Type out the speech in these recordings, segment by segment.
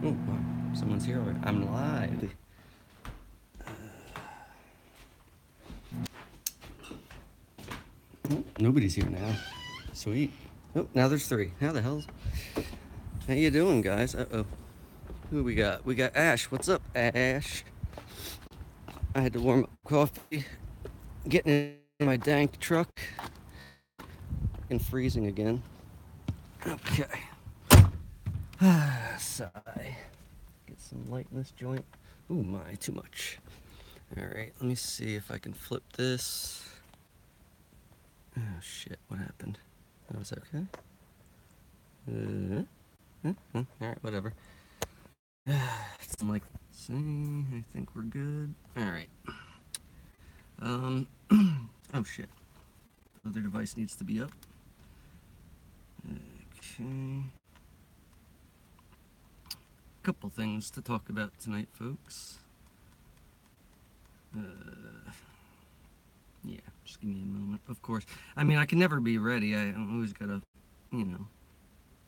Oh, wow. Someone's here already. I'm live. Oh, nobody's here now. Sweet. Oh, now there's three. How the hell's... How you doing, guys? Uh-oh. Who we got? We got Ash. What's up, Ash? I had to warm up coffee. Getting in my dank truck. And freezing again. Okay. Sigh. Get some light in this joint. Ooh, my, too much. Alright, let me see if I can flip this. Oh, shit, what happened? That was okay? Alright, whatever. I'm like, see, I think we're good. Alright. Oh shit. Other device needs to be up. Okay. Couple things to talk about tonight, folks. Yeah, just give me a moment. Of course. I mean, I can never be ready. I always gotta, you know,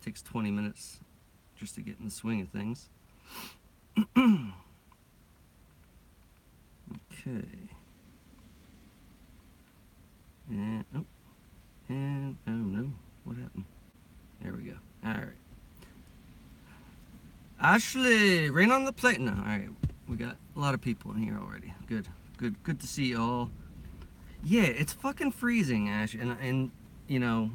it takes 20 minutes just to get in the swing of things. Okay. And, oh, and, oh no, what happened? There we go. Alright. Ashley, Raine on the plate. No, alright. We got a lot of people in here already. Good, good to see y'all. Yeah, it's fucking freezing, Ash, and you know,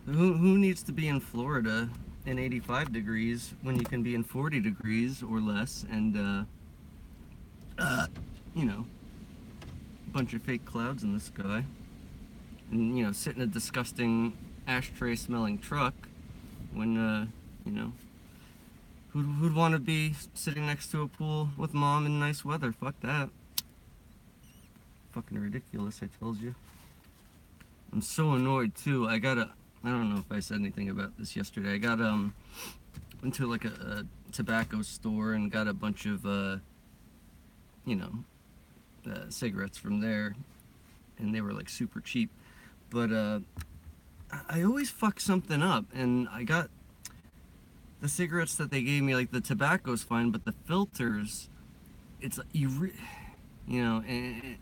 who needs to be in Florida in 85 degrees when you can be in 40 degrees or less, and you know, a bunch of fake clouds in the sky, and you know, sit in a disgusting ashtray smelling truck when you know, who'd want to be sitting next to a pool with mom in nice weather? Fuck that. Fucking ridiculous, I told you. I'm so annoyed too. I don't know if I said anything about this yesterday. I got into like a tobacco store and got a bunch of you know, cigarettes from there, and they were like super cheap. But I always fuck something up, and I got the cigarettes that they gave me. Like the tobacco's fine, but the filters, it's you know, and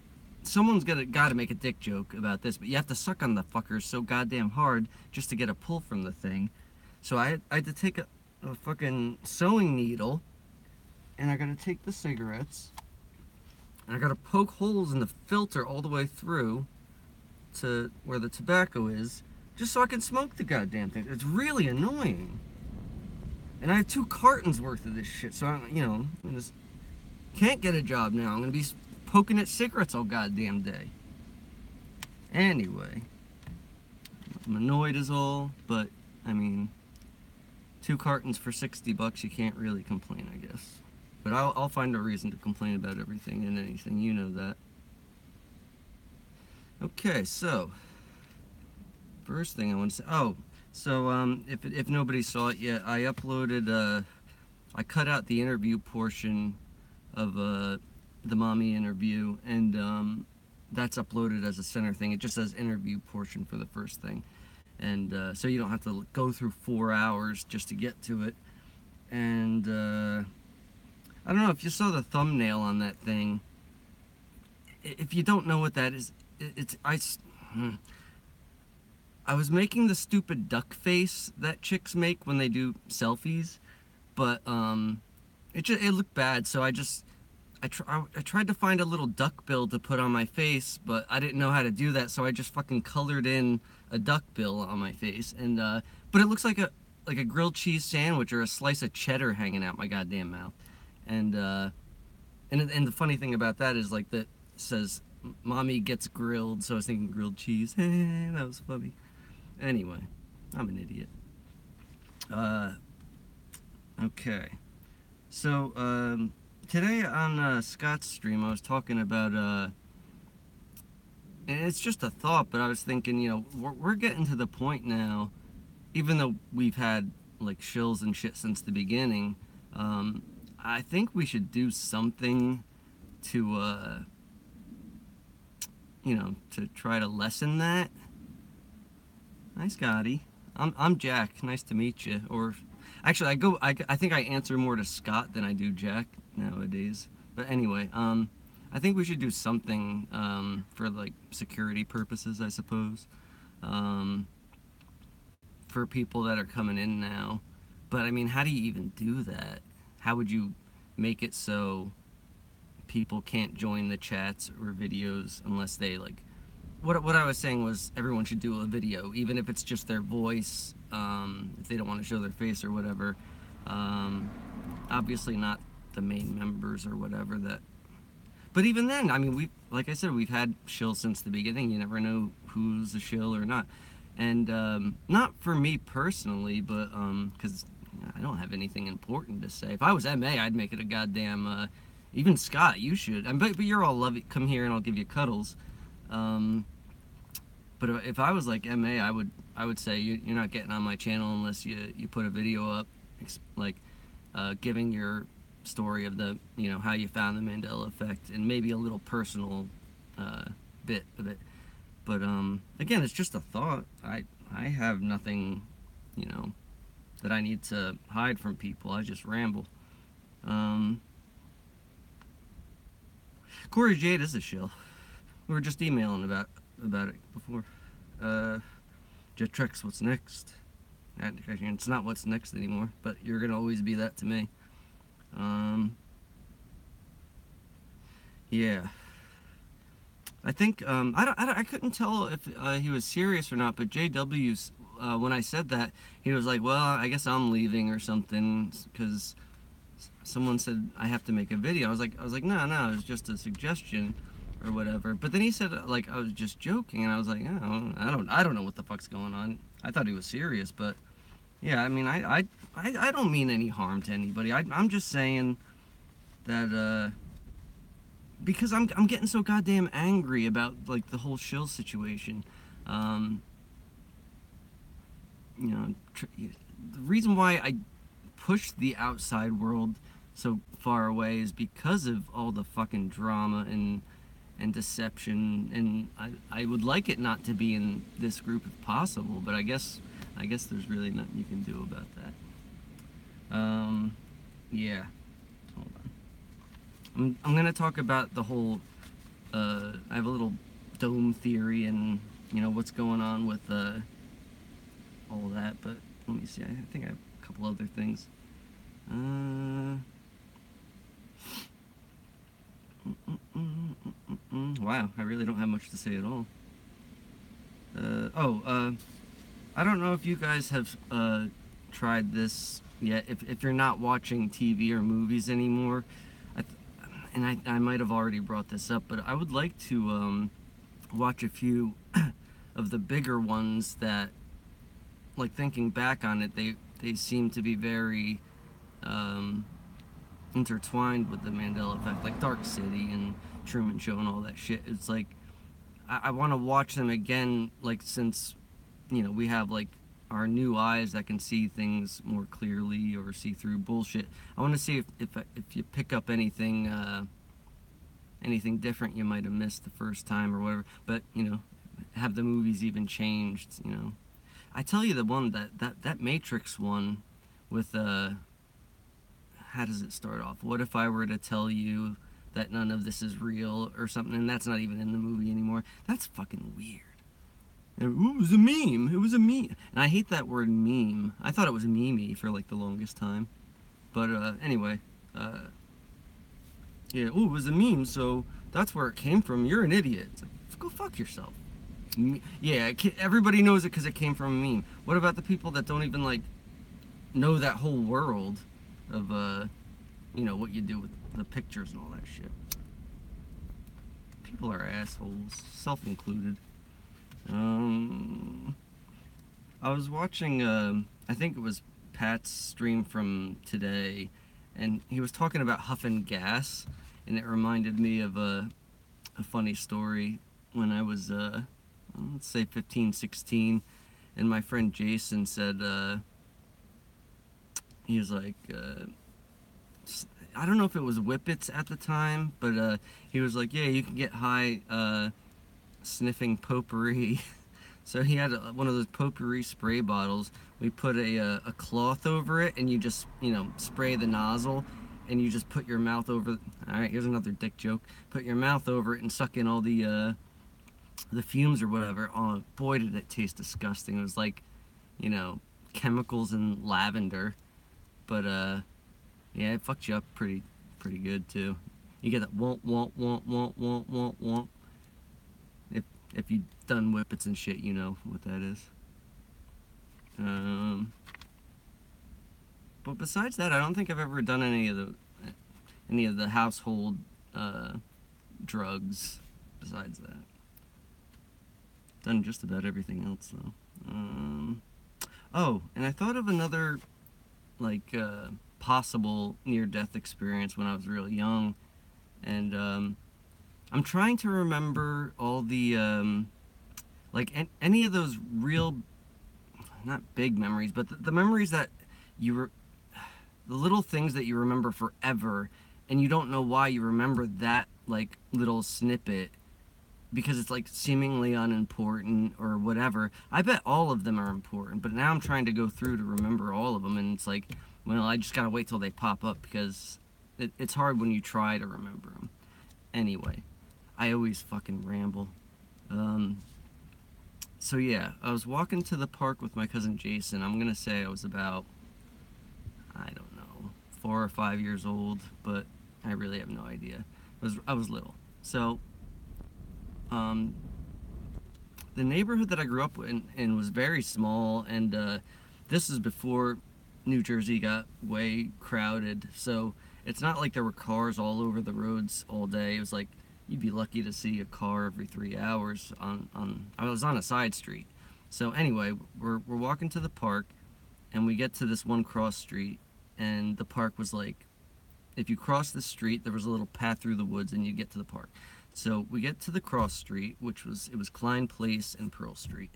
someone's gotta make a dick joke about this, but you have to suck on the fuckers so goddamn hard just to get a pull from the thing. So I had to take a fucking sewing needle, and I gotta take the cigarettes, and I gotta poke holes in the filter all the way through to where the tobacco is, just so I can smoke the goddamn thing. It's really annoying. And I have 2 cartons worth of this shit, so you know, I just can't get a job now. I'm gonna be poking at cigarettes all goddamn day. Anyway, I'm annoyed as all, but I mean, 2 cartons for $60, you can't really complain, I guess. But I'll find a reason to complain about everything and anything, you know that. Okay, so first thing I want to say. Oh, so if nobody saw it yet, I uploaded. I cut out the interview portion of the mommy interview, and that's uploaded as a center thing. It just says interview portion for the first thing, and so you don't have to go through 4 hours just to get to it. And I don't know if you saw the thumbnail on that thing. If you don't know what that is, I was making the stupid duck face that chicks make when they do selfies, but it looked bad, so I tried to find a little duck bill to put on my face, but I didn't know how to do that, so I just fucking colored in a duck bill on my face, and but it looks like a grilled cheese sandwich or a slice of cheddar hanging out my goddamn mouth, and and the funny thing about that is like that says mommy gets grilled, so I was thinking grilled cheese. That was funny. Anyway, I'm an idiot. Uh, okay. So, today on Scott's stream, I was talking about, and it's just a thought, but I was thinking, you know, we're getting to the point now, even though we've had, like, shills and shit since the beginning, I think we should do something to, you know, to try to lessen that. Hi, Scotty. I'm Jack. Nice to meet you. Or Actually, I think I answer more to Scott than I do Jack nowadays. But anyway, I think we should do something for like security purposes, I suppose, um, for people that are coming in now. But I mean, how do you even do that? How would you make it so people can't join the chats or videos unless they like? What I was saying was everyone should do a video, even if it's just their voice, if they don't want to show their face or whatever. Um, Obviously not the main members or whatever that. But even then, I mean, like I said, we've had shills since the beginning. You never know who's a shill or not. And not for me personally, but because I don't have anything important to say. If I was MA, I'd make it a goddamn. Even Scott, you should. But you're all lovey. Come here and I'll give you cuddles. But if I was like MA, I would say you're not getting on my channel unless you put a video up, like giving your story of the how you found the Mandela Effect and maybe a little personal bit of it. But again, it's just a thought. I have nothing that I need to hide from people. I just ramble. Korrie Jade is a shill. We were just emailing about it before. Jetrex, what's next? It's not what's next anymore, but you're gonna always be that to me. Yeah. I think I couldn't tell if he was serious or not, but JW's when I said that, he was like, "Well, I guess I'm leaving or something because someone said I have to make a video." I was like, "No, it's just a suggestion or whatever." But then he said like I was just joking, and I was like, "Oh, I don't know what the fuck's going on." I thought he was serious, but yeah, I mean, I don't mean any harm to anybody. I'm just saying that because I'm getting so goddamn angry about like the whole shill situation. The reason why I push the outside world so far away is because of all the fucking drama and deception, and I would like it not to be in this group if possible, but I guess there's really nothing you can do about that. Yeah. Hold on. I'm gonna talk about the whole. I have a little dome theory and what's going on with all that, but let me see. I think I have a couple other things. Wow, I really don't have much to say at all. I don't know if you guys have tried this yet. If you're not watching TV or movies anymore, I might have already brought this up, but I would like to watch a few of the bigger ones that, like thinking back on it, they seem to be very intertwined with the Mandela Effect, like Dark City and Truman Show and all that shit. It's like I want to watch them again, like since we have like our new eyes that can see things more clearly or see through bullshit. I want to see if you pick up anything different you might have missed the first time or whatever. But have the movies even changed? I tell you, the one that Matrix one with how does it start off? What if I were to tell you that none of this is real or something, and that's not even in the movie anymore? That's fucking weird. It was a meme. It was a meme. And I hate that word meme. I thought it was meme for like the longest time. But anyway, yeah, it was a meme, so that's where it came from. You're an idiot. It's like, go fuck yourself. Yeah, everybody knows it because it came from a meme. What about the people that don't even like know that whole world of what you do with the pictures and all that shit? People are assholes, self-included. I was watching I think it was Pat's stream from today, and he was talking about huffing gas, and it reminded me of a funny story when I was let's say 15, 16, and my friend Jason said he was like I don't know if it was Whippets at the time, but he was like, yeah, you can get high sniffing potpourri. So he had one of those potpourri spray bottles. We put a cloth over it, and you just, spray the nozzle, and you just put your mouth over. All right, here's another dick joke. Put your mouth over it and suck in all the fumes or whatever. Oh boy, did it taste disgusting. It was like, chemicals and lavender. But yeah, it fucked you up pretty good too. You get that womp womp womp womp womp womp womp. If you've done whippets and shit, you know what that is. But besides that, I don't think I've ever done any of the household drugs. Besides that, done just about everything else though. Oh, and I thought of another like possible near-death experience when I was really young, and I'm trying to remember all the any of those real, not big memories, but the memories that the little things that you remember forever, and you don't know why you remember that like little snippet because it's like seemingly unimportant or whatever. I bet all of them are important, but now I'm trying to go through to remember all of them, and it's like, well, I just gotta wait till they pop up because it's hard when you try to remember them. Anyway, I always fucking ramble. So yeah, I was walking to the park with my cousin Jason. I'm gonna say I was about, I don't know, 4 or 5 years old, but I really have no idea. I was little. So, the neighborhood that I grew up in was very small, and this is before New Jersey got way crowded. So it's not like there were cars all over the roads all day. It was like you'd be lucky to see a car every 3 hours I was on a side street. So anyway, we're walking to the park, and we get to this one cross street, and the park was like, if you cross the street, there was a little path through the woods, and you get to the park. So we get to the cross street, it was Klein Place and Pearl Street.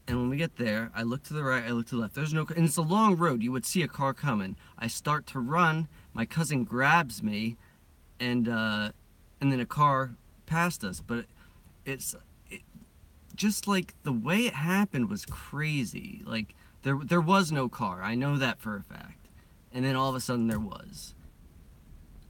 And when we get there, I look to the right, I look to the left. There's no, and it's a long road. You would see a car coming. I start to run. My cousin grabs me, and then a car passed us. But just like the way it happened was crazy. Like there was no car. I know that for a fact. And then all of a sudden there was.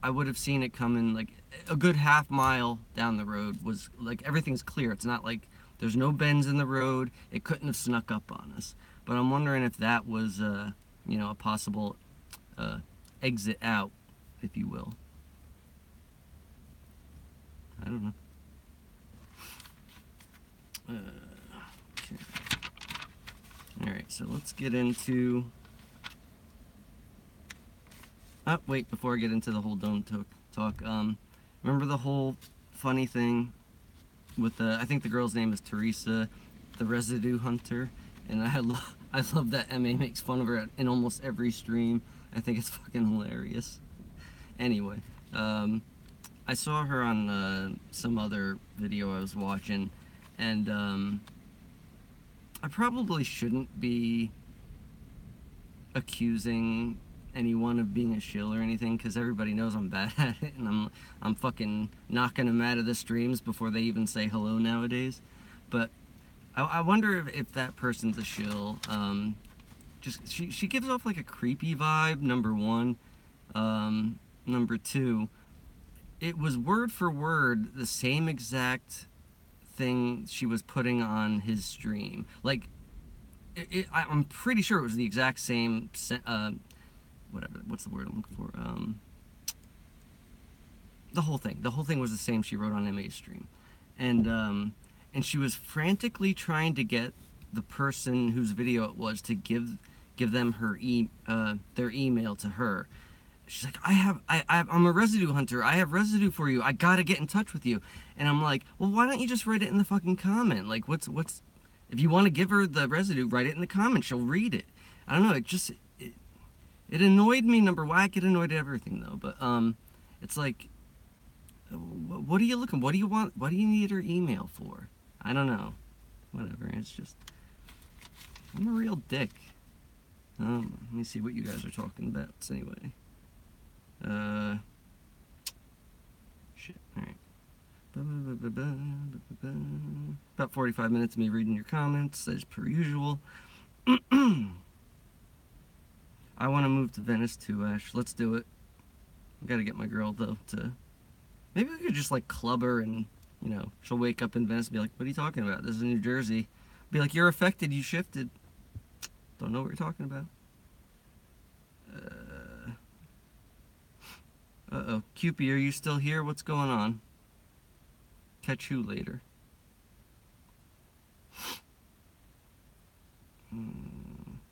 I would have seen it coming like a good half mile down the road. Was like everything's clear. It's not like there's no bends in the road. It couldn't have snuck up on us. But I'm wondering if that was a possible exit out, if you will. I don't know. Okay. All right, so let's get into. Wait, before I get into the whole don't talk, remember the whole funny thing with I think the girl's name is Teresa, the residue hunter, and I love that MA makes fun of her in almost every stream. I think it's fucking hilarious. Anyway, I saw her on some other video I was watching, and I probably shouldn't be accusing anyone of being a shill or anything, because everybody knows I'm bad at it, and I'm fucking knocking them out of the streams before they even say hello nowadays. But I wonder if that person's a shill. Just she gives off like a creepy vibe, number one. Number two, it was word for word the same exact thing she was putting on his stream. Like I'm pretty sure it was the exact same whatever, what's the word I'm looking for? The whole thing was the same she wrote on MA's stream. And she was frantically trying to get the person whose video it was to give them her their email to her. She's like, I'm a residue hunter. I have residue for you. I gotta get in touch with you. And I'm like, well, why don't you just write it in the fucking comment? Like, what's if you want to give her the residue, write it in the comment. She'll read it. I don't know. It annoyed me. Number one, I get annoyed at everything though. But it's like, what are you looking? What do you want? What do you need her email for? I don't know. Whatever. It's just, I'm a real dick. Let me see what you guys are talking about. Anyway. Shit. All right. About 45 minutes of me reading your comments, as per usual. I want to move to Venice too, Ash. Let's do it. I gotta get my girl, though, to... Maybe we could just, like, club her and, you know, she'll wake up in Venice and be like, what are you talking about? This is New Jersey. Be like, you're affected, you shifted. Don't know what you're talking about. Uh-oh. Cupie, are you still here? What's going on? Catch you later.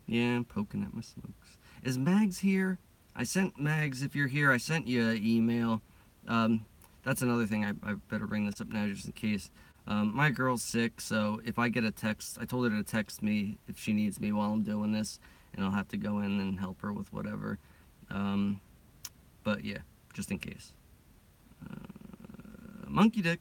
Yeah, I'm poking at my smokes. Is Mags here? I sent Mags, if you're here, I sent you an email. That's another thing, I better bring this up now just in case. My girl's sick, so if I get a text, I told her to text me if she needs me while I'm doing this, and I'll have to go in and help her with whatever. But yeah, just in case. Monkey dick.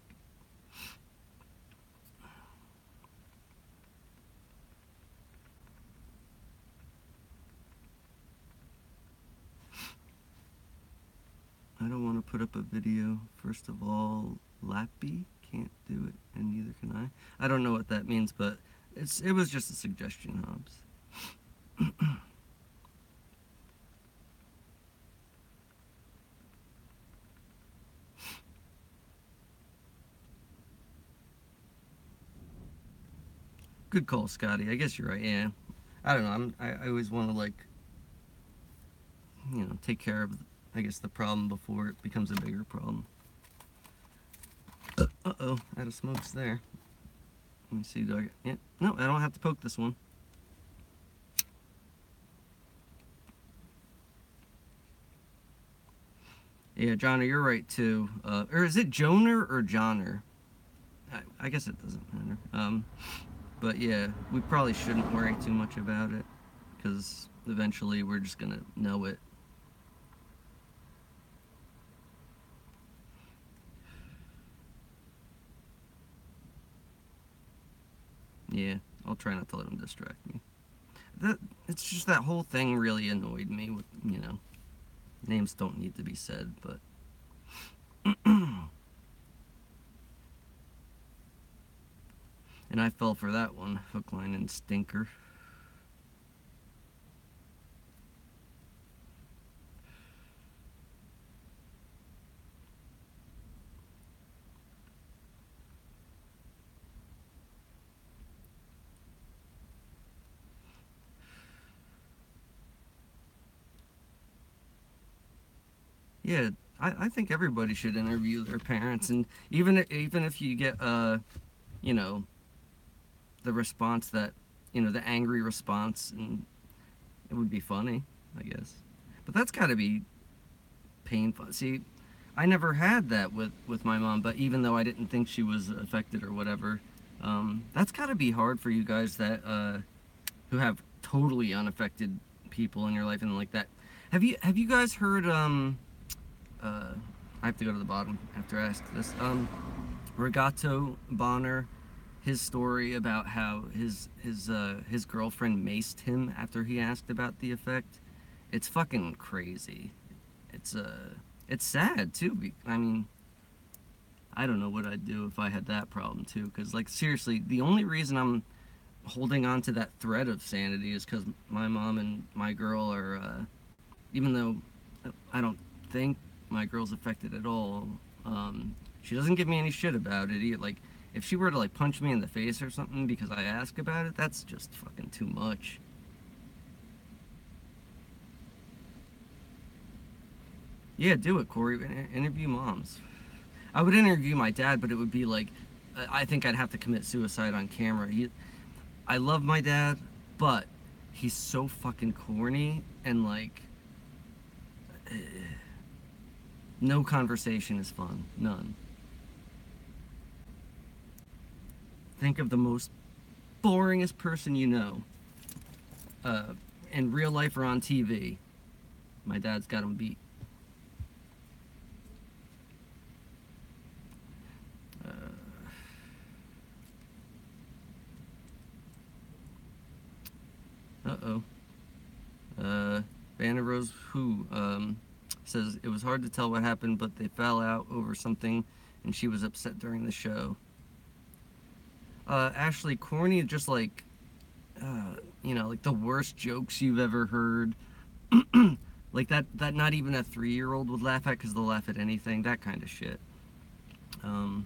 I don't want to put up a video. First of all, Lappy can't do it, and neither can I. I don't know what that means, but it was just a suggestion, Hobbs. Good call, Scotty. I guess you're right. Yeah, I don't know. I always want to, like, you know, take care of, I guess, the problem before it becomes a bigger problem. Uh-oh, out of smokes there. Let me see, do I get... Yeah, no, I don't have to poke this one. Yeah, Johnner, you're right, too. Or is it Joner or Johnner? I guess it doesn't matter. But yeah, we probably shouldn't worry too much about it, because eventually we're just gonna know it. Yeah, I'll try not to let him distract me. It's just that whole thing really annoyed me with, you know, names don't need to be said, but... And I fell for that one, hook, line, and stinker. Yeah, I think everybody should interview their parents, and even if you get you know, the response that, you know, the angry response, and it would be funny, I guess. But that's got to be painful. See, I never had that with my mom, but even though I didn't think she was affected or whatever, that's got to be hard for you guys that who have totally unaffected people in your life and like that. Have you guys heard I have to go to the bottom after I ask this. Regato Bonner, his story about how his girlfriend maced him after he asked about the effect. It's fucking crazy. It's sad too. I mean, I don't know what I'd do if I had that problem too. Cause like seriously, the only reason I'm holding on to that thread of sanity is because my mom and my girl are, even though I don't think my girl's affected at all, she doesn't give me any shit about it. Like, if she were to like punch me in the face or something because I ask about it, that's just fucking too much. Yeah, do it, Korrie. Interview moms. I would interview my dad, but it would be like, I think I'd have to commit suicide on camera. I love my dad, but he's so fucking corny, and like, no conversation is fun. None. Think of the most boringest person you know, in real life or on TV. My dad's got him beat. Uh-oh. Banner Rose Who says it was hard to tell what happened, but they fell out over something and she was upset during the show. Ashley, corny is just like, like the worst jokes you've ever heard. Like that not even a 3-year-old would laugh at because they'll laugh at anything. That kind of shit. Um,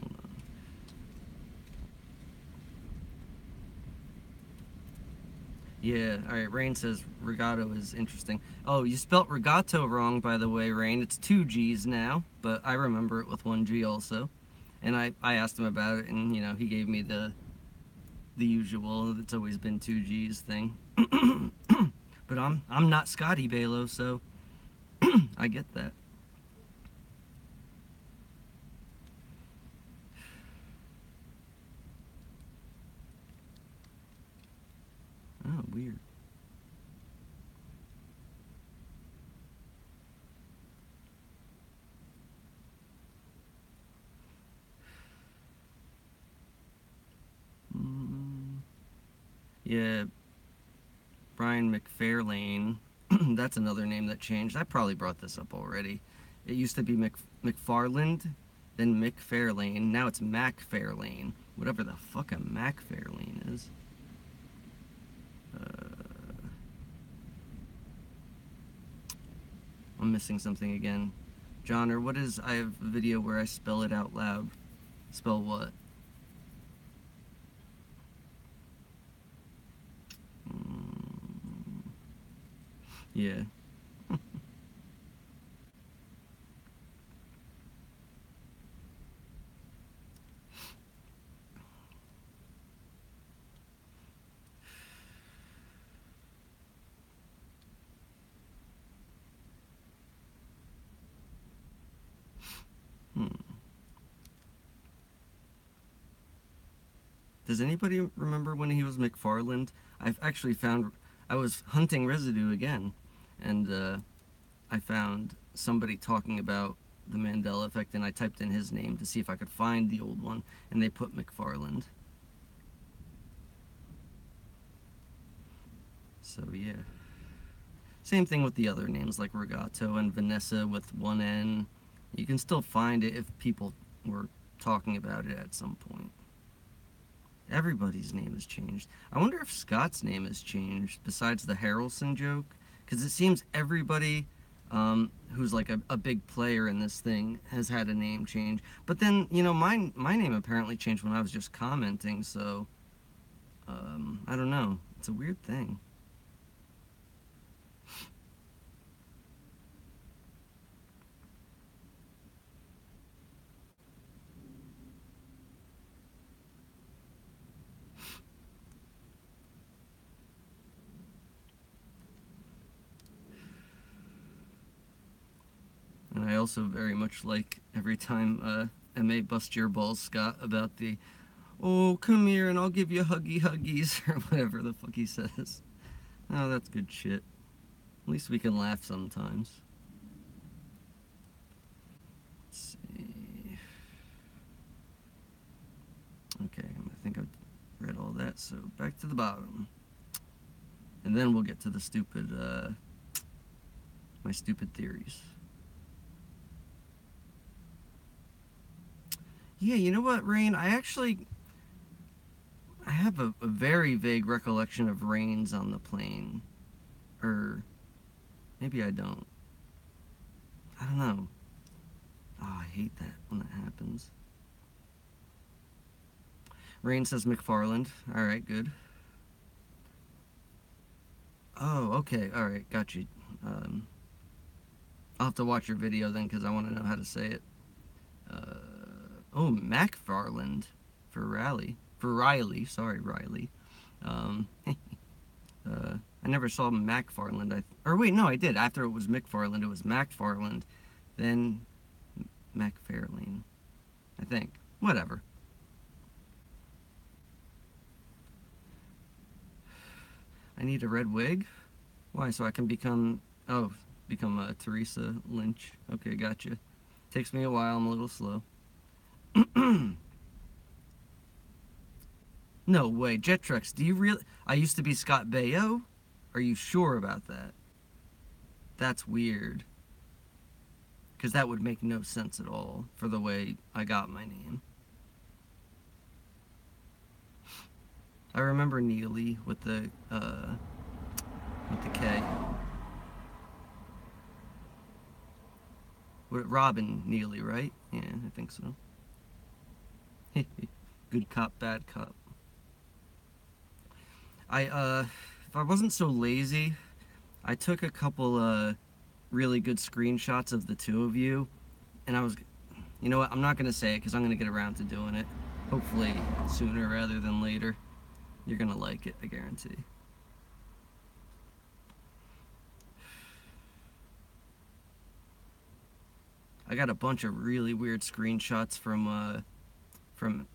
hold on. Yeah, alright, Raine says regato is interesting. Oh, you spelt regato wrong, by the way, Raine. It's 2 G's now, but I remember it with 1 G also. And I asked him about it, and, he gave me the usual, it's always been 2 G's thing. But I'm not Scotty Baylo, so I get that. Oh, weird. Yeah, Brian McFairlane. That's another name that changed. I probably brought this up already. It used to be McFarland, then McFairlane. Now it's MacFairlane. Whatever the fuck a MacFairlane is. I'm missing something again. John, or what is... I have a video where I spell it out loud. Spell what? Yeah. Does anybody remember when he was McFarland? I've actually found... I was hunting residue again, and I found somebody talking about the Mandela Effect, and I typed in his name to see if I could find the old one, and they put McFarland. So, yeah. Same thing with the other names, like Regato and Vanessa with 1 N. You can still find it if people were talking about it at some point. Everybody's name has changed. I wonder if Scott's name has changed, besides the Harrelson joke, because it seems everybody who's like a big player in this thing has had a name change. But then, my name apparently changed when I was just commenting, so I don't know. It's a weird thing. And I also very much like every time MA busts your balls, Scott, about the, oh, come here and I'll give you huggies, or whatever the fuck he says. Oh, that's good shit. At least we can laugh sometimes. Let's see. Okay, I think I've read all that, so back to the bottom. And then we'll get to the stupid, my stupid theories. Yeah, you know what, Raine? I have a very vague recollection of Raines on the plane. Or maybe I don't. I don't know. Oh, I hate that when that happens. Raine says McFarland. Alright, good. Oh, okay. Alright, got you. I'll have to watch your video then, because I want to know how to say it. Oh, McFarland for Riley. Sorry, Riley. I never saw McFarland. Or wait, no, I did. After it was McFarland, it was McFarland, then McFairlane, I think. Whatever. I need a red wig? Why? So I can become Teresa Lynch. Okay, gotcha. Takes me a while. I'm a little slow. No way. Jettrex, do you really... I used to be Scott Baylo? Are you sure about that? that's weird. Because that would make no sense at all for the way I got my name. I remember Neely with the K. Robin Neely, right? Yeah, I think so. Good cop, bad cop. If I wasn't so lazy, I took a couple really good screenshots of the two of you, and you know what? I'm not gonna say it because I'm gonna get around to doing it. Hopefully sooner rather than later. You're gonna like it, I guarantee. I got a bunch of really weird screenshots from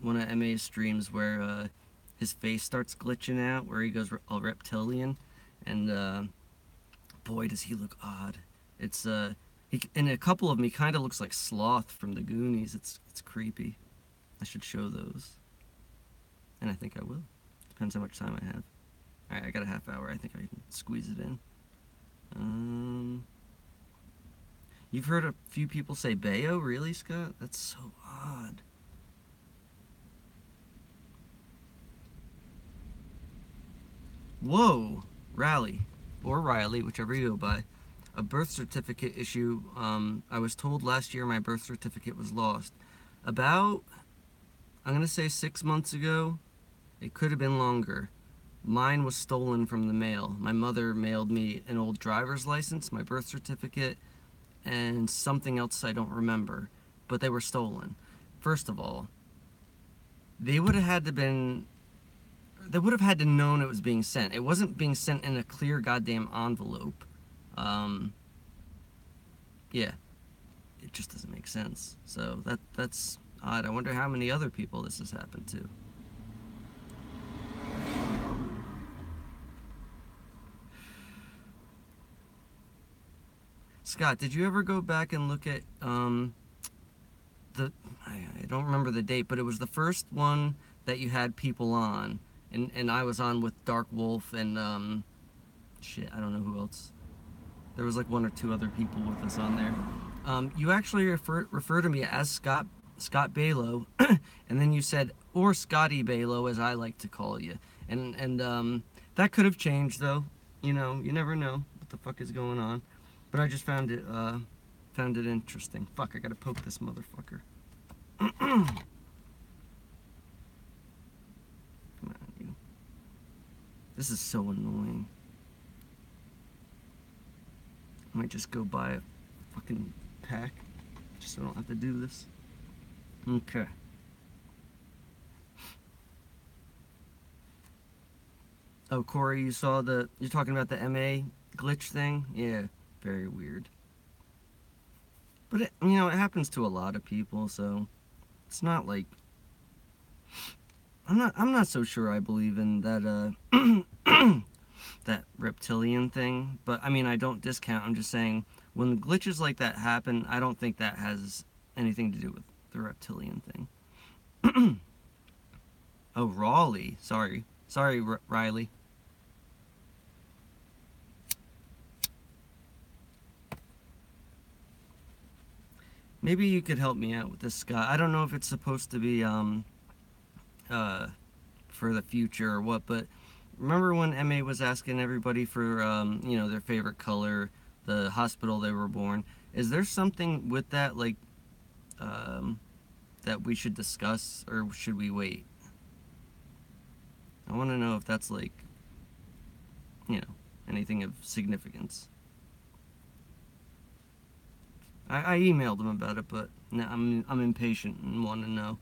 one of MA's streams where his face starts glitching out, where he goes all reptilian, and boy does he look odd. It's in a couple of them he kind of looks like Sloth from the Goonies. It's creepy. I should show those, and I think I will. Depends how much time I have. All right, I got a half hour. I think I can squeeze it in. You've heard a few people say Bayo, really, Scott? That's so odd. Whoa, Rally, or Riley, whichever you go by. A birth certificate issue. I was told last year my birth certificate was lost. About, I'm gonna say 6 months ago. It could have been longer. Mine was stolen from the mail. My mother mailed me an old driver's license, my birth certificate, and something else I don't remember. But they were stolen. First of all, they would have had to known it was being sent. It wasn't being sent in a clear goddamn envelope. Yeah. It just doesn't make sense. So that's odd. I wonder how many other people this has happened to. Scott, did you ever go back and look at I don't remember the date, but it was the first one that you had people on, and I was on with Dark Wolf and shit, I don't know who else. There was like one or two other people with us on there. You actually refer to me as Scott Baylo, and then you said, or Scotty Baylo, as I like to call you, and that could have changed though. You know, you never know what the fuck is going on. But I just found it interesting. Fuck, I gotta poke this motherfucker. Come on, you. This is so annoying. I might just go buy a fucking pack, just so I don't have to do this. Okay. Oh, Korrie, you're talking about the MA glitch thing? Yeah. Very weird. But it happens to a lot of people, so it's not like I'm not so sure I believe in that that reptilian thing, but I mean, I don't discount. I'm just saying when glitches like that happen, I don't think that has anything to do with the reptilian thing. Oh, Raleigh. Sorry, Riley. Maybe you could help me out with this, Scott. I don't know if it's supposed to be for the future or what, but remember when MA was asking everybody for their favorite color, the hospital they were born? Is there something with that, like that we should discuss, or should we wait? I want to know if that's like anything of significance. I emailed him about it, but no, I'm impatient and want to know.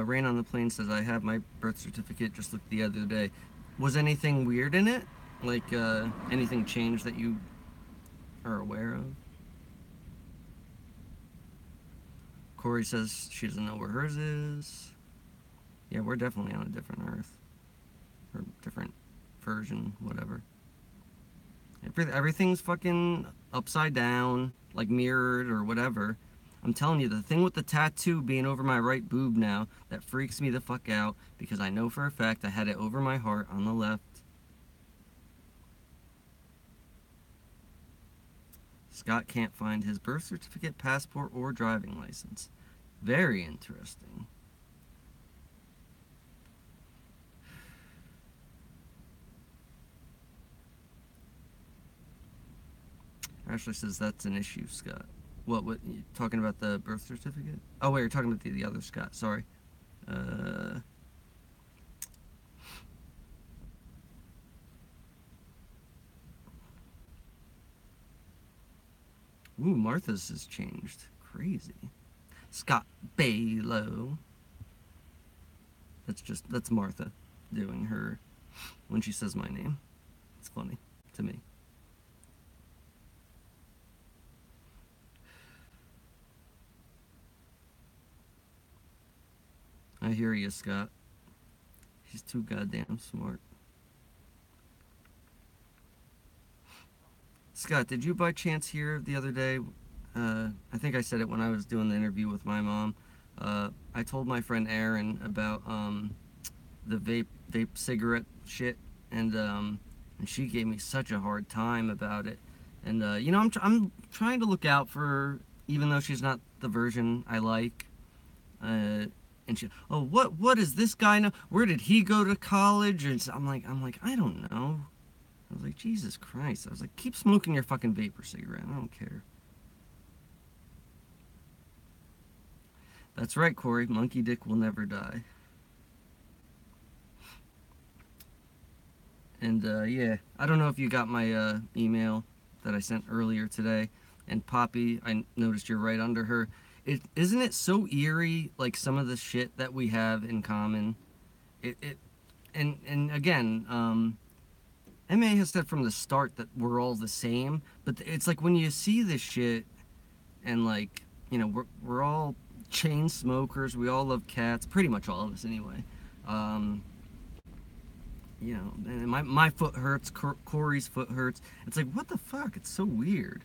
Raine on the Plane says, I have my birth certificate, just looked the other day. Was anything weird in it? Like, anything changed that you are aware of? Korrie says she doesn't know where hers is. Yeah, we're definitely on a different Earth. Or different version, whatever. Everything's fucking upside down, like mirrored or whatever. I'm telling you, the thing with the tattoo being over my right boob now, that freaks me the fuck out because I know for a fact I had it over my heart on the left. Scott can't find his birth certificate, passport, or driving license. Very interesting. Ashley says that's an issue, Scott. What, you talking about the birth certificate? Oh, wait, you're talking about the other Scott, sorry. Uh... Ooh, Martha's has changed. Crazy. Scott Baylo. That's Martha doing her when she says my name. It's funny to me. I hear you, Scott. He's too goddamn smart. Scott, did you by chance hear the other day? I think I said it when I was doing the interview with my mom. I told my friend Aaron about the vape cigarette shit, and she gave me such a hard time about it. And I'm trying to look out for her, even though she's not the version I like. And she, oh, what is this guy know? Where did he go to college? And so I'm like, I don't know. I was like, Jesus Christ. I was like, keep smoking your fucking vapor cigarette. I don't care. That's right, Korrie. Monkey dick will never die. And yeah, I don't know if you got my email that I sent earlier today. And Poppy, I noticed you're right under her. Isn't it so eerie, like some of the shit that we have in common? And again, MA has said from the start that we're all the same, but it's like when you see this shit, and like, we're all chain smokers. We all love cats. Pretty much all of us, anyway. Um, and my foot hurts. Corey's foot hurts. It's like, what the fuck? It's so weird.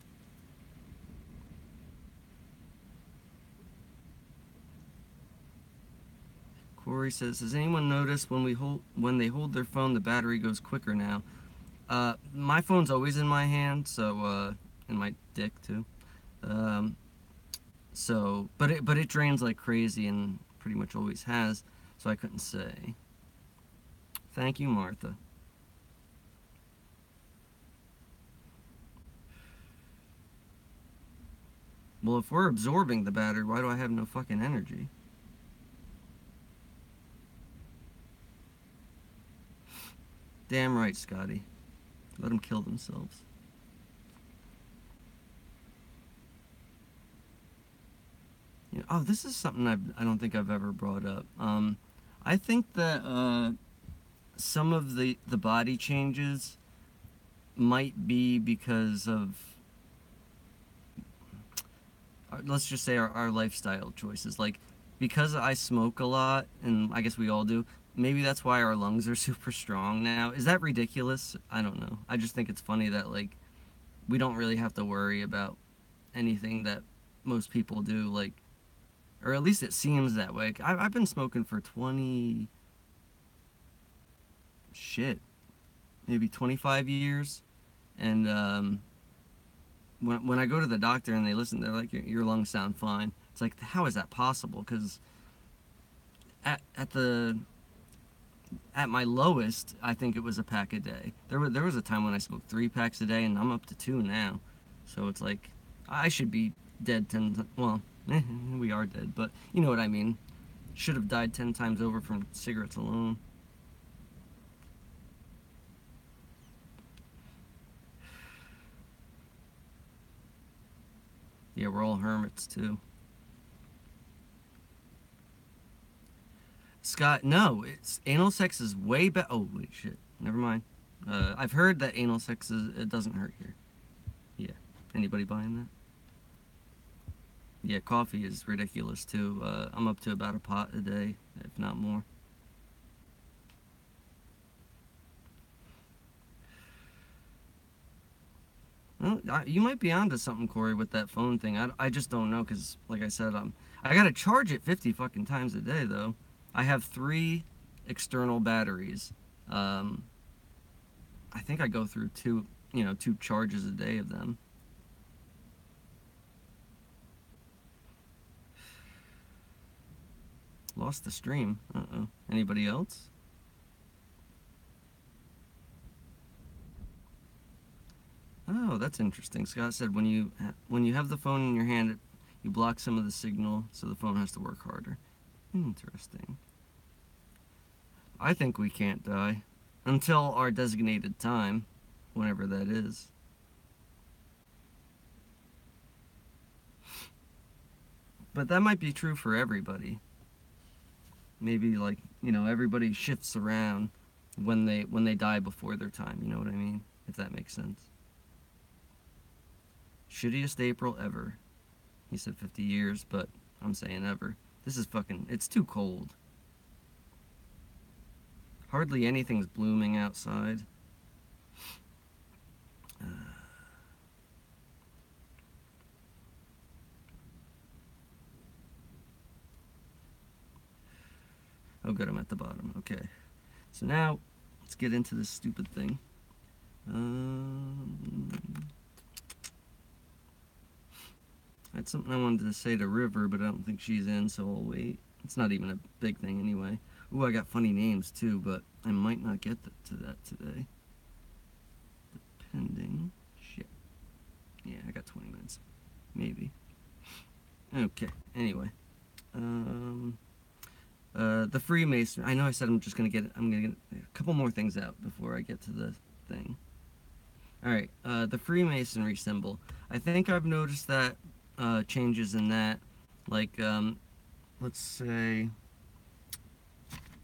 Corey says, "Has anyone noticed when they hold their phone, the battery goes quicker now?" My phone's always in my hand, so and my dick too. Um, but it drains like crazy and pretty much always has. So I couldn't say. Thank you, Martha. Well, if we're absorbing the battery, why do I have no fucking energy? Damn right, Scotty. Let them kill themselves. Oh, this is something I don't think I've ever brought up. I think that some of the body changes might be because of, let's just say, our lifestyle choices. Like, because I smoke a lot, and I guess we all do, maybe that's why our lungs are super strong now. Is that ridiculous? I don't know. I just think it's funny that, like, we don't really have to worry about anything that most people do, like, or at least it seems that way. I've been smoking for 20, shit, maybe 25 years. And when I go to the doctor and they listen, they're like, your lungs sound fine. It's like, how is that possible? Because at my lowest, I think it was a pack a day. There was a time when I smoked 3 packs a day, and I'm up to 2 now. So it's like, I should be dead 10. Well, we are dead, but you know what I mean. Should have died 10 times over from cigarettes alone. Yeah, we're all hermits too. Scott, no, it's anal sex is way better. Oh wait, shit. Never mind. I've heard that anal sex it doesn't hurt here. Yeah. Anybody buying that? Yeah, coffee is ridiculous too. I'm up to about a pot a day, if not more. Well, you might be onto something, Korrie, with that phone thing. I just don't know, because, like I said, I gotta charge it 50 fucking times a day, though. I have 3 external batteries. Um, I think I go through 2 charges a day of them. Lost the stream. Uh-oh. Anybody else? Oh, that's interesting. Scott said when you have the phone in your hand, you block some of the signal, so the phone has to work harder. Interesting. I think we can't die until our designated time, whenever that is. But that might be true for everybody. Maybe, like, everybody shifts around when they die before their time. You know what I mean? If that makes sense. Shittiest April ever. He said 50 years, but I'm saying ever. This is fucking... It's too cold. Hardly anything's blooming outside. Oh, good, I'm at the bottom. Okay. So now, let's get into this stupid thing. That's something I wanted to say to River, but I don't think she's in, so I'll wait. It's not even a big thing anyway. Ooh, I got funny names too, but I might not get to that today. Depending. Shit. Yeah, I got 20 minutes. Maybe. Okay, anyway. The Freemason. I know I said I'm gonna get a couple more things out before I get to the thing. Alright, the Freemasonry symbol. I think I've noticed that changes in that. Like, let's say...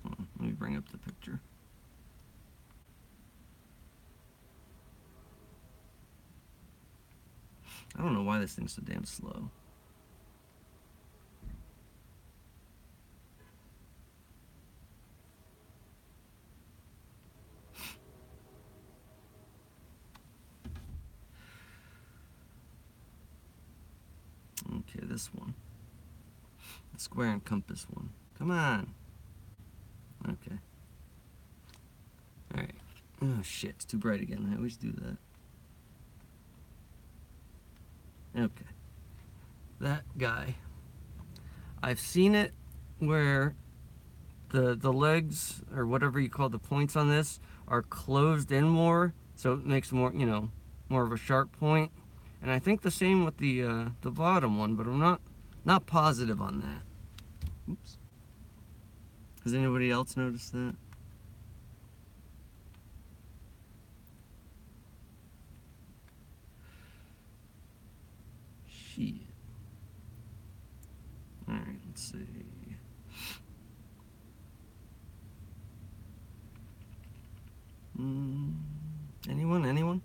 let me bring up the picture. I don't know why this thing's so damn slow. Okay, this one. The square and compass one. Come on. Okay. Alright. Oh shit, it's too bright again. I always do that. Okay. That guy. I've seen it where the legs, or whatever you call the points on this, are closed in more, so it makes more, more of a sharp point. And I think the same with the bottom one, but I'm not positive on that. Oops. Has anybody else noticed that? Shit. Alright, let's see. Anyone?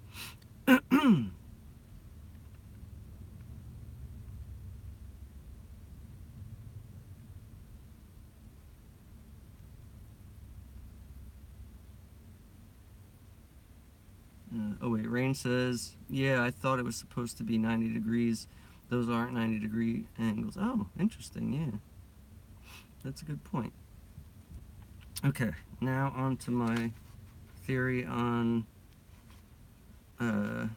Oh wait, Raine says, yeah, I thought it was supposed to be 90 degrees. Those aren't 90-degree angles. Oh, interesting, yeah. That's a good point. Okay, now on to my theory on the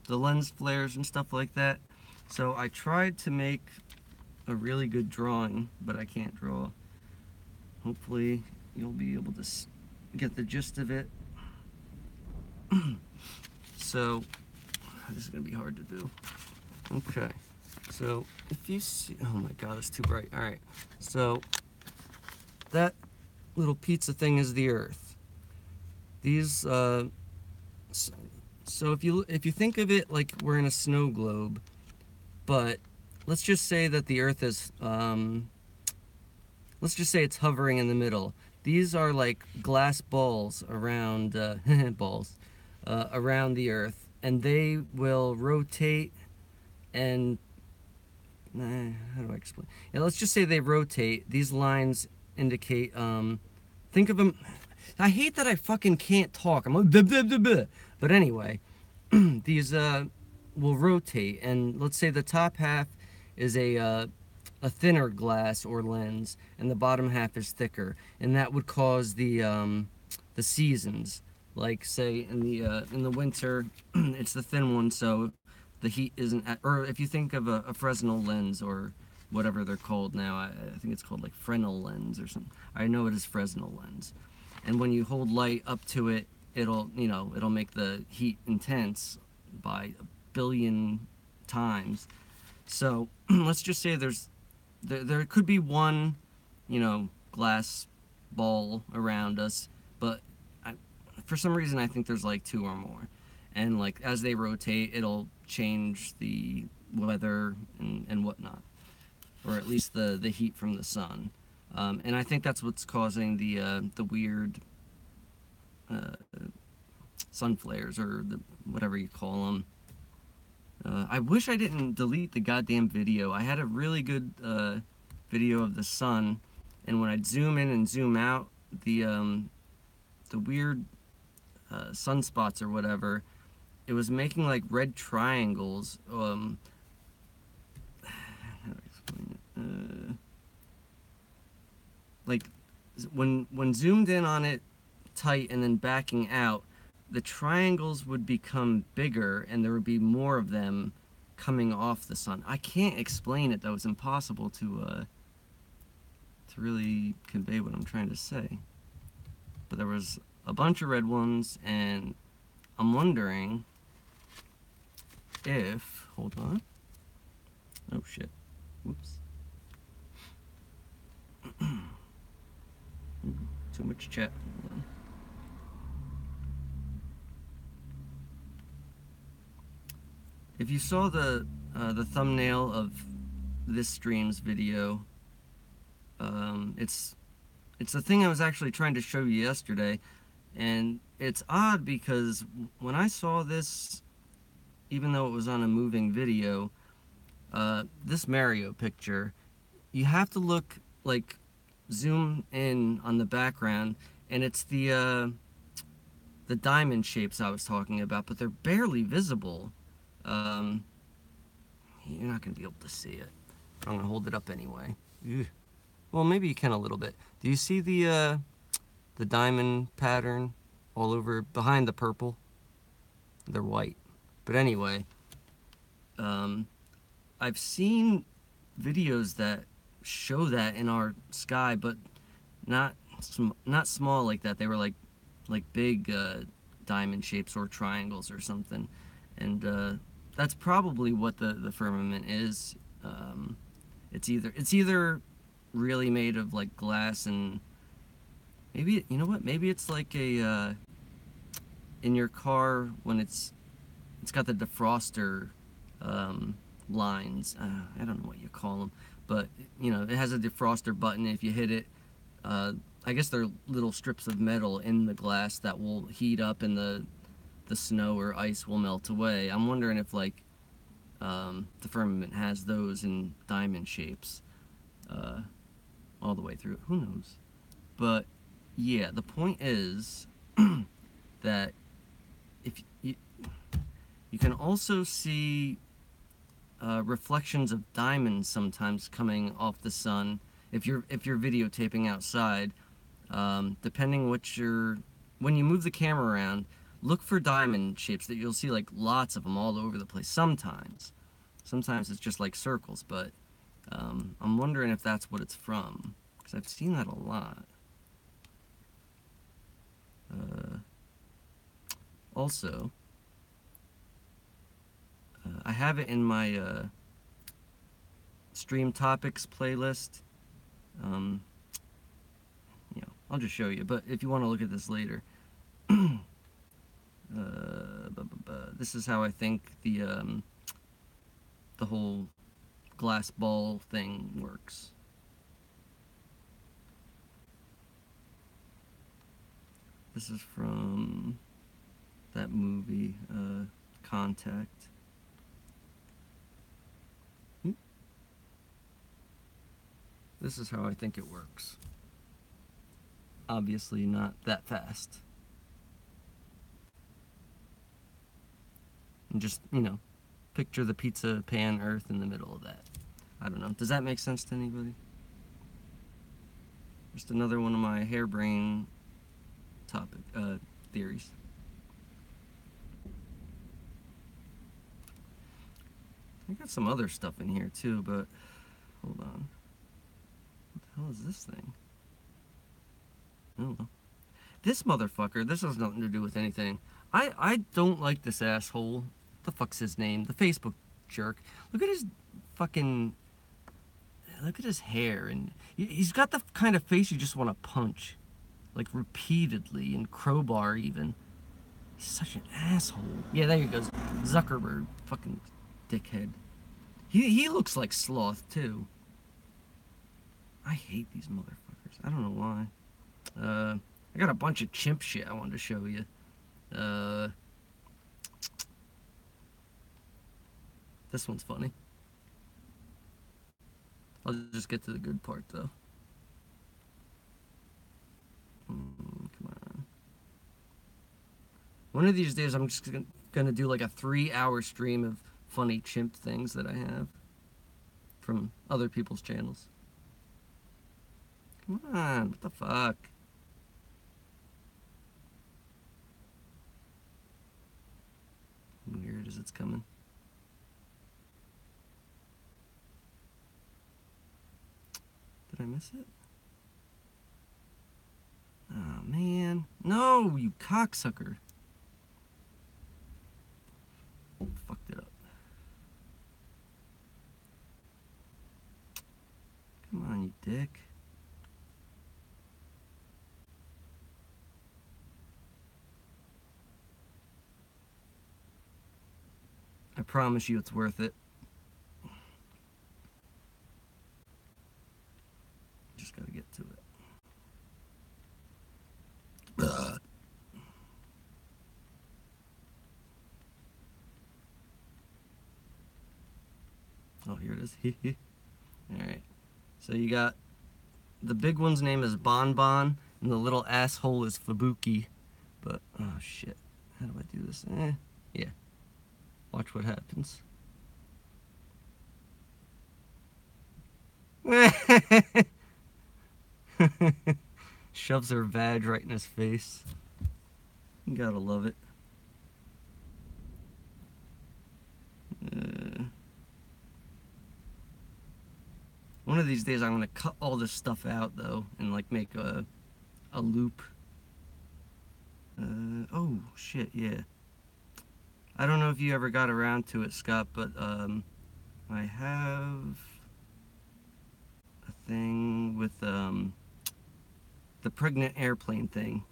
lens flares and stuff like that. So I tried to make a really good drawing, but I can't draw. Hopefully you'll be able to get the gist of it. So this is gonna be hard to do. Okay, so if you see, oh my god, it's too bright. All right, so that little pizza thing is the Earth. These so if you think of it like we're in a snow globe, but let's just say that the Earth is let's just say it's hovering in the middle. These are like glass balls around around the Earth, and they will rotate and how do I explain? Yeah, let's just say they rotate. These lines indicate think of them. I hate that I fucking can't talk. I'm like, blah, blah, blah, blah. But anyway, these will rotate, and let's say the top half is a thinner glass or lens, and the bottom half is thicker, and that would cause the seasons. Like say in the winter, it's the thin one, so the heat isn't. Or if you think of a Fresnel lens or whatever they're called now, I think it's called like Fresnel lens or something. I know it is Fresnel lens, and when you hold light up to it, it'll make the heat intense by a billion times. So let's just say there could be one, glass ball around us, but for some reason I think there's like two or more, and like as they rotate, it'll change the weather and whatnot, or at least the heat from the sun, and I think that's what's causing the weird uh, sun flares or the whatever you call them. I wish I didn't delete the goddamn video. I had a really good video of the sun, and when I'd zoom in and zoom out, the weird sunspots or whatever, it was making like red triangles. How do I explain it? Like when zoomed in on it tight and then backing out, the triangles would become bigger and there would be more of them coming off the sun. I can't explain it though. It's impossible to really convey what I'm trying to say. But there was a bunch of red ones, and I'm wondering if, hold on. Oh shit. Whoops. Too much chat. Hold on. If you saw the thumbnail of this stream's video, it's the thing I was actually trying to show you yesterday, and it's odd because when I saw this, even though it was on a moving video, this Mario picture, you have to look like zoom in on the background, and it's the diamond shapes I was talking about, but they're barely visible. You're not gonna be able to see it. I'm gonna hold it up anyway. Ugh. Well, maybe you can a little bit. Do you see the diamond pattern all over behind the purple? They're white. But anyway, I've seen videos that show that in our sky, but not small like that. They were like big diamond shapes or triangles or something, and that's probably what the firmament is. It's either really made of like glass, and maybe, you know what, maybe it's like a in your car when it's got the defroster lines. I don't know what you call them, but it has a defroster button. If you hit it, I guess they're little strips of metal in the glass that will heat up, and the snow or ice will melt away. I'm wondering if like the firmament has those in diamond shapes all the way through. Who knows? But yeah, the point is that if you can also see reflections of diamonds sometimes coming off the sun if you're videotaping outside. Depending when you move the camera around, look for diamond shapes that you'll see, like lots of them all over the place. Sometimes it's just like circles, but I'm wondering if that's what it's from, because I've seen that a lot. Also, I have it in my stream topics playlist. I'll just show you, but if you want to look at this later, this is how I think the whole glass ball thing works. This is from that movie, Contact. This is how I think it works. Obviously not that fast. And just, you know, picture the pizza pan earth in the middle of that. I don't know. Does that make sense to anybody? Just another one of my harebrained theories. I got some other stuff in here too, but hold on. What the hell is this thing? I don't know. This motherfucker, this has nothing to do with anything. I don't like this asshole. What the fuck's his name? The Facebook jerk. Look at his fucking... Look at his hair. And he's got the kind of face you just want to punch. Like, repeatedly. And crowbar, even. He's such an asshole. Yeah, there he goes. Zuckerberg. Fucking dickhead. He looks like Sloth, too. I hate these motherfuckers. I don't know why. I got a bunch of chimp shit I wanted to show you. This one's funny. I'll just get to the good part, though. Come on. One of these days, I'm just gonna do like a 3-hour stream of funny chimp things that I have from other people's channels. Come on, what the fuck? Weird as it's coming. Did I miss it? Oh, man. No, you cocksucker. Fucked it up. Come on, you dick. I promise you it's worth it. Just gotta get to it. Oh, here it is. Alright. So you got... The big one's name is Bon Bon, and the little asshole is Fubuki. But, oh shit. How do I do this? Yeah. Watch what happens. Shoves her vag right in his face. You gotta love it. One of these days I'm gonna cut all this stuff out though and like make a loop. Oh shit, yeah. I don't know if you ever got around to it, Scott, but I have a thing with the pregnant airplane thing.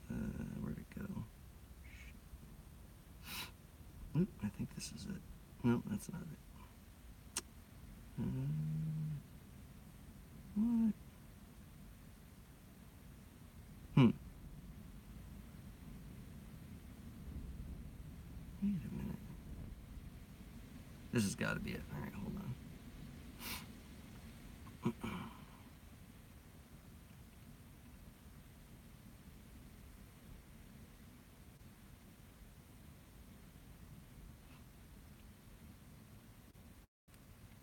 Where'd it go? Oop, I think this is it. Nope, that's not it. What? Wait a minute. This has got to be it. Alright, hold on.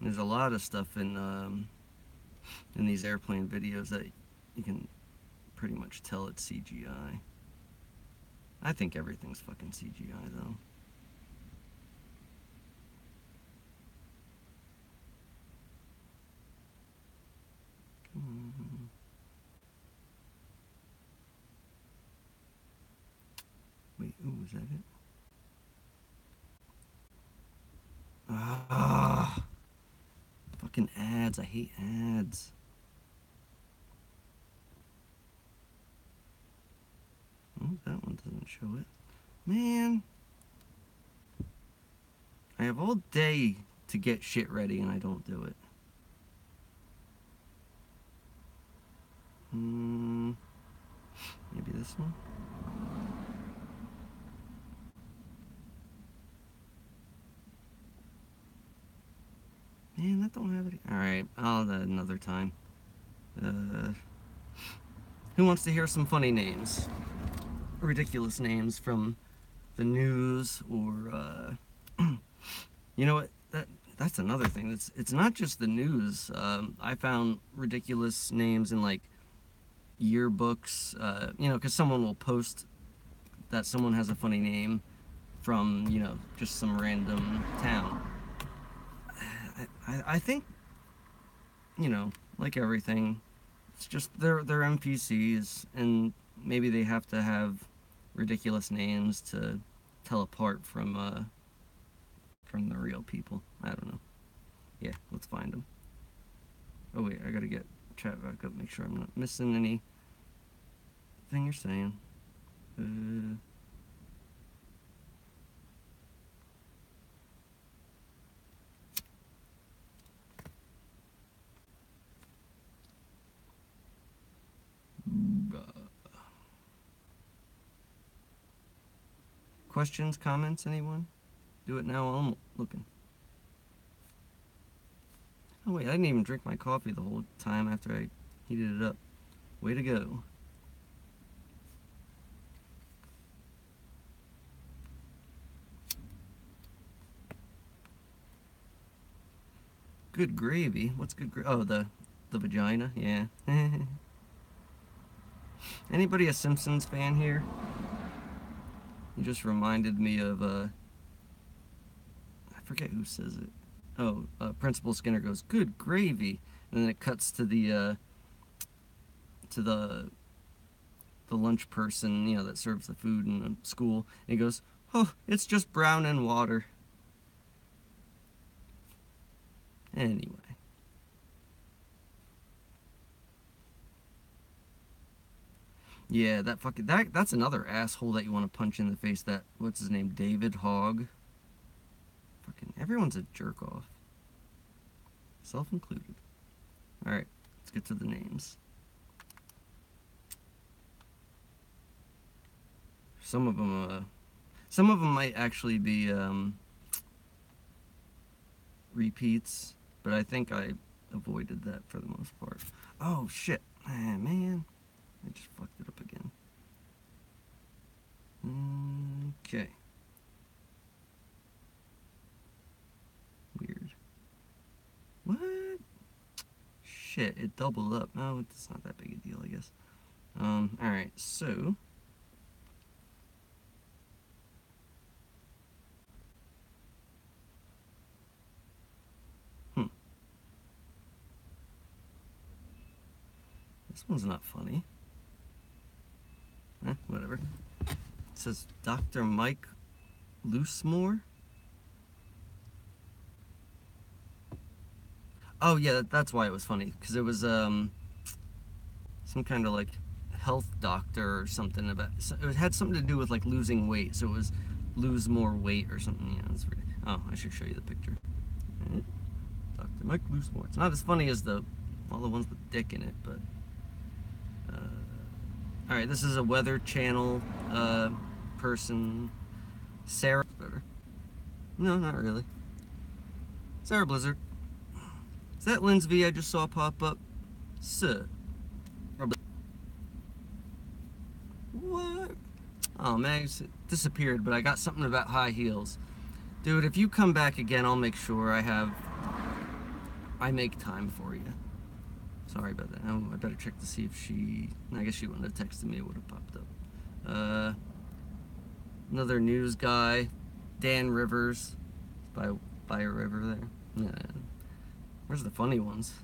There's a lot of stuff in these airplane videos that you can pretty much tell it's CGI. I think everything's fucking CGI though. Come on. Wait, ooh, is that it? Ah, fucking ads. I hate ads. Oh, that one doesn't show it. Man. I have all day to get shit ready and I don't do it. Maybe this one? Man, that don't have it. Alright, I'll do that another time. Who wants to hear some funny names? Ridiculous names from the news or you know what, that's another thing. It's not just the news. I found ridiculous names in like yearbooks, you know, because someone will post that someone has a funny name from, you know, just some random town. I think, you know, like everything, it's just they're NPCs, and maybe they have to have ridiculous names to tell apart from the real people. I don't know. Yeah, let's find them. Oh wait, I gotta get chat back up, make sure I'm not missing anything you're saying. Questions, comments, anyone? Do it now while I'm looking. Oh wait, I didn't even drink my coffee the whole time after I heated it up. Way to go. Good gravy? What's good gravy? Oh, the vagina? Yeah. Anybody a Simpsons fan here? You just reminded me of, I forget who says it. Oh, Principal Skinner goes, good gravy. And then it cuts to the lunch person, you know, that serves the food in the school. And he goes, oh, it's just brown and water. Anyway. Yeah, that's another asshole that you want to punch in the face. That, what's his name, David Hogg. Fucking everyone's a jerk off, self included. All right, let's get to the names. Some of them might actually be repeats, but I think I avoided that for the most part. Oh shit, man. I just fucked it up again. Okay. Weird. What? Shit, it doubled up. Oh, it's not that big a deal, I guess. Alright, so... This one's not funny. Whatever. It says Dr. Mike Loosemore. Oh yeah, that's why it was funny, because it was some kind of like health doctor or something about. It had something to do with like losing weight, so it was lose more weight or something. Yeah, that's really. Oh, I should show you the picture. Dr. Mike Loosemore. It's not as funny as all the ones with dick in it, but. All right, this is a Weather Channel person. Sarah. Better. No, not really. Sarah Blizzard. Is that Lynn's V I just saw pop up? Sir. What? Oh man, it disappeared, but I got something about high heels. Dude, if you come back again, I'll make sure I make time for you. Sorry about that. I better check to see if I guess she wouldn't have texted me, it would have popped up. Another news guy, Dan Rivers, by a river there. Yeah. Where's the funny ones?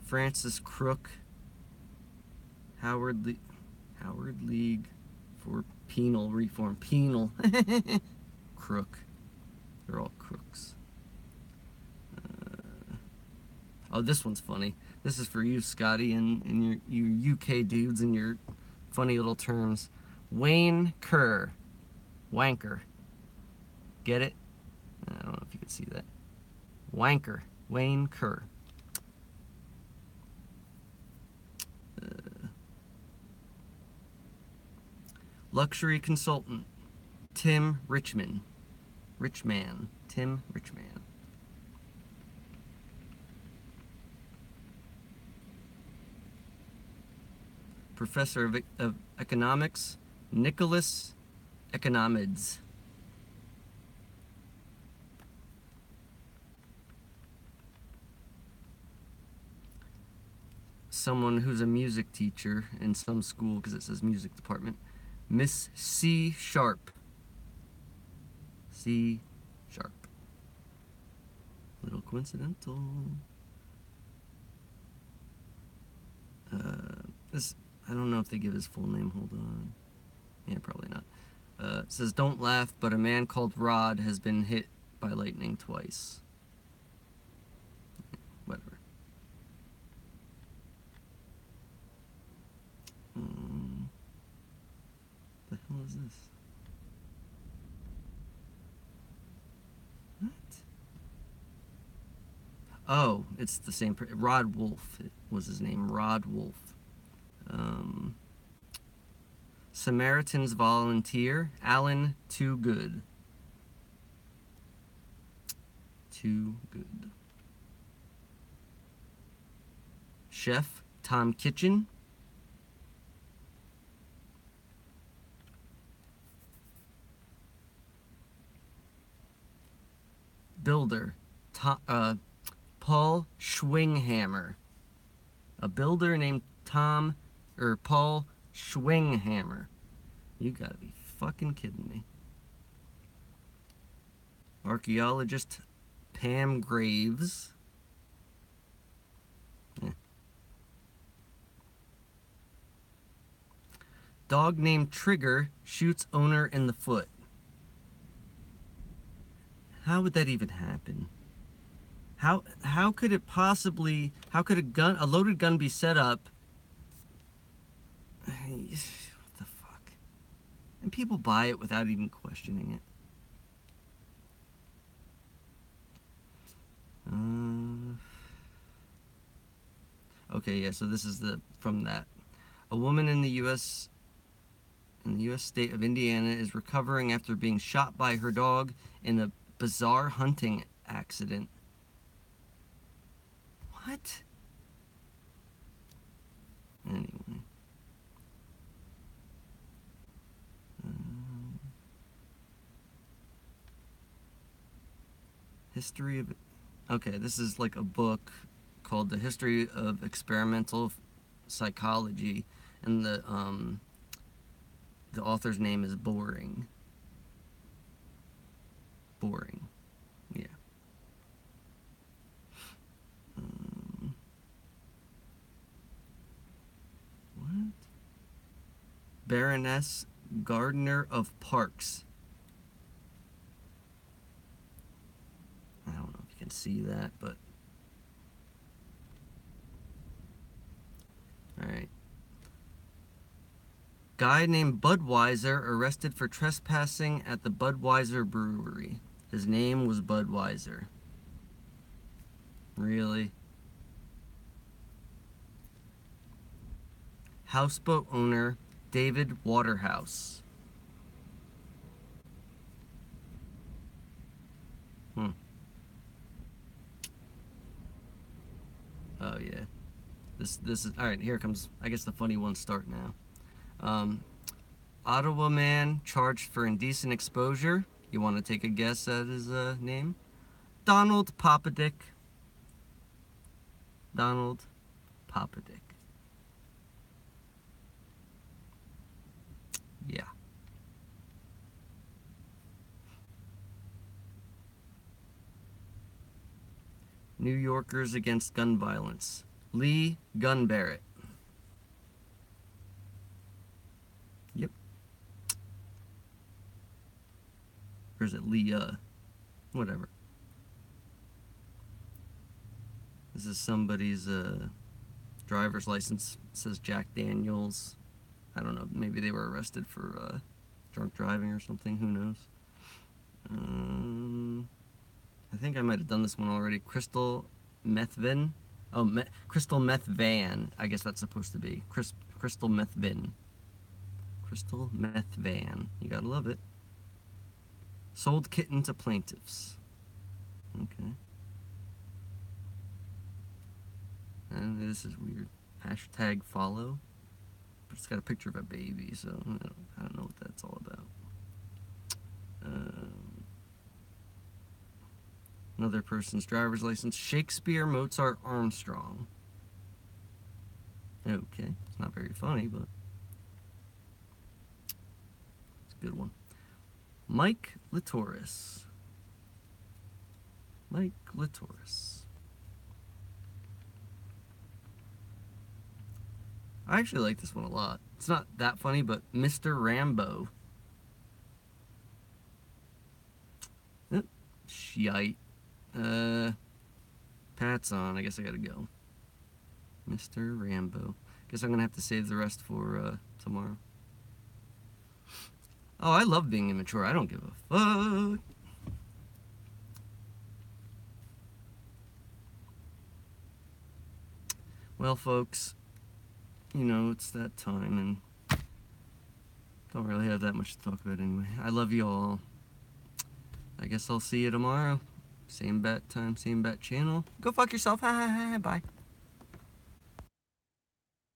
Francis Crook, Howard League for Penal Reform. Penal. Crook. They're all crooks. Oh, this one's funny. This is for you, Scotty, and your UK dudes and your funny little terms. Wayne Kerr. Wanker. Get it? I don't know if you can see that. Wanker. Wayne Kerr. Luxury consultant. Tim Richman. Richman. Tim Richman. Professor of Economics, Nicholas Economides. Someone who's a music teacher in some school, because it says music department. Miss C. Sharp. C. Sharp. Little coincidental. This, I don't know if they give his full name. Hold on. Yeah, probably not. It says, don't laugh, but a man called Rod has been hit by lightning twice. Whatever. The hell is this? What? Oh, it's the same. Rod Wolf was his name. Rod Wolf. Samaritan's Volunteer, Alan Too Good. Too Good. Chef, Tom Kitchen. Builder, Paul Schwinghammer. A builder named Paul Schwinghammer. You gotta be fucking kidding me. Archaeologist Pam Graves. Yeah. Dog named Trigger shoots owner in the foot. How would that even happen? How could it possibly, how could a loaded gun be set up? What the fuck? And people buy it without even questioning it. Okay, yeah, so this is from that. A woman in the U.S. state of Indiana is recovering after being shot by her dog in a bizarre hunting accident. What? Anyway. History of... Okay, this is like a book called The History of Experimental Psychology, and the author's name is Boring. Boring. Yeah. What? Baroness Gardner of Parks. I don't know if you can see that, but... Alright. Guy named Budweiser arrested for trespassing at the Budweiser Brewery. His name was Budweiser. Really? Houseboat owner David Waterhouse. Oh yeah. This is alright, here comes, I guess the funny ones start now. Ottawa man charged for indecent exposure. You want to take a guess at his name? Donald Popadick. Donald Popadick. Yeah. New Yorkers against gun violence. Lee Gun Barrett. Yep. Or is it Leah? Whatever. This is somebody's driver's license. It says Jack Daniels. I don't know. Maybe they were arrested for drunk driving or something. Who knows? I think I might have done this one already. Crystal Meth Van. Oh, Crystal Meth Van. I guess that's supposed to be. Crystal Meth Van. Crystal Meth Van. You gotta love it. Sold kitten to plaintiffs. Okay. And this is weird. Hashtag follow. But it's got a picture of a baby, so I don't know what that's all about. Another person's driver's license. Shakespeare, Mozart, Armstrong. Okay, it's not very funny, but it's a good one. Mike Latoris. Mike Latoris. I actually like this one a lot. It's not that funny, but Mr. Rambo. Shite. Pat's on. I guess I gotta go. Mr. Rambo. Guess I'm gonna have to save the rest for tomorrow. Oh, I love being immature. I don't give a fuck. Well, folks, you know, it's that time, and don't really have that much to talk about anyway. I love you all. I guess I'll see you tomorrow. Same bat time, same bat channel. Go fuck yourself. Bye.